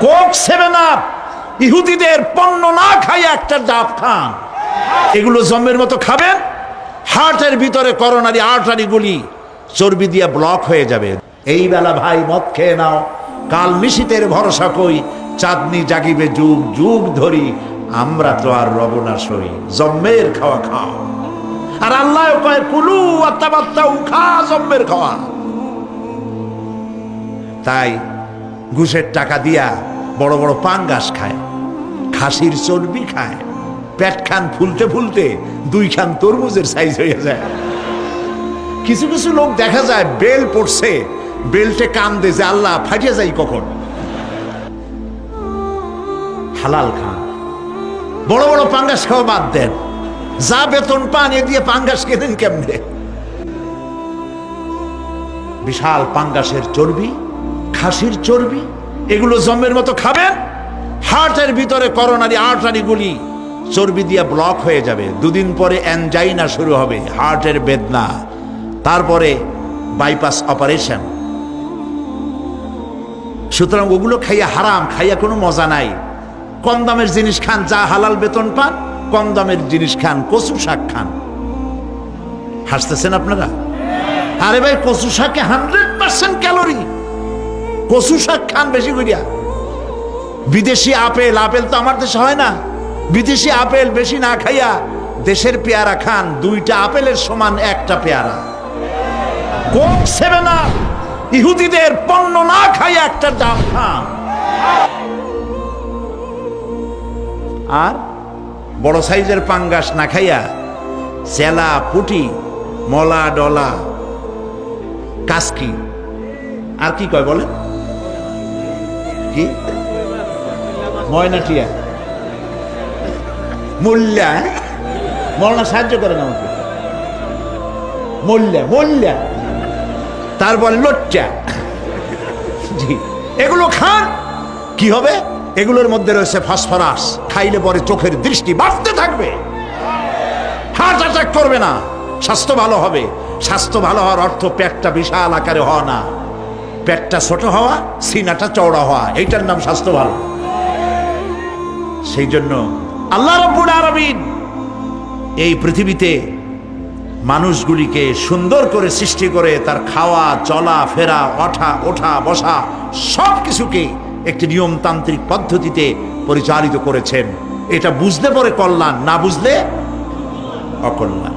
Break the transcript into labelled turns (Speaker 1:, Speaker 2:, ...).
Speaker 1: Coke 7 up ইহুদিদের পণ্য না খাইয়া একটা ডাব খান, এগুলো জম্মের মতো খাবেন, হার্টের ভিতরে করোনারি আর্টারি গুলি চর্বি দিয়া ব্লক হয়ে যাবে। এই বেলা ভাই মদ খেয়ে নাও, কাল নিশীতের ভরসা কই, চাঁদনি জাগিবে যুগ যুগ ধরি, আমরা তো আর রব না সই, জম্মের খাওয়া খাও। আর আল্লাহ কয় কুলু আত্তাবাত্তাউ, খা জম্মের খাওয়া। তাই ঘুষের টাকা দিয়া বড় বড় পাঙ্গাস খায়, খাসির চর্বি খায়, পেট খান ফুলতে ফুলতে 2 খান তরমুজের সাইজ হয়ে যায়। কিছু কিছু লোক দেখা যায় বেল পড়ছে, বেল্টে কান্দে যে আল্লাহ ফাটিয়ে যাই কখন। হালাল খান, বড় বড় পাঙ্গাস খাওয়া বাদ দেন, যা বেতন পান এ দিয়ে পাঙ্গাস কেনেন কেমনে? বিশাল পাঙ্গাসের চর্বি, খাসির চর্বি, এগুলো জম্মের মতো খাবেন, হার্টের ভিতরে করোনারি আর্টারি গুলি চর্বি দিয়ে ব্লক হয়ে যাবে, 2 দিন পরে অ্যানজাইনা শুরু হবে, হার্টের বেদনা, তারপরে বাইপাস অপারেশন। সুতরাং ওগুলো খাইয়া হারাম, খাইয়া কোনো মজা নাই। কম দামের জিনিস খান, যা হালাল বেতন পান, কম দামের জিনিস খান, কচু শাক খান। হাসতেছেন আপনারা? আরে ভাই, কচু শাকে 100% ক্যালোরি, কচু শাক খান বেশি করিয়া। বিদেশি আপেল, আপেল তো আমার দেশে হয় না, বিদেশি আপেল বেশি না খাইয়া দেশের পেয়ারা খান, 2টা আপেলের সমান 1টা পেয়ারা। কোক 7 আপ ইহুদিদের পণ্য না খাইয়া একটা ডাব খান। আর বড় সাইজের পাঙ্গাস না খাইয়া চেলা, পুটি, মলা, ডলা, কাসকি, আর কি কয় বলে, কি ময়নাটিয়া, মোল্লা, মৌলানা সাহায্য করেন আমাকে, মোল্লা মোল্লা, তারপর লোট্টা, জি, এগুলো খান। কি হবে? এগুলোর মধ্যে রয়েছে ফসফরাস, খাইলে পরে চোখের দৃষ্টি বাড়তে থাকবে, হার্ট অ্যাটাক করবে না, স্বাস্থ্য ভালো হবে। স্বাস্থ্য ভালো হওয়ার অর্থ পেটটা বিশাল আকারে হওয়া না, পেটটা ছোট হওয়া, সিনাটা চওড়া হওয়া, এইটার নাম স্বাস্থ্য ভালো। সেই জন্য আল্লাহ রাব্বুল আলামিন এই পৃথিবীতে মানুষগুলিকে সুন্দর করে সৃষ্টি করে তার খাওয়া, চলা ফেরা, ওঠা বসা সব কিছুকে একটি নিয়মতান্ত্রিক পদ্ধতিতে পরিচালিত করেছেন। এটা বুঝলে পরে কল্যাণ, না বুঝলে অকল্যাণ।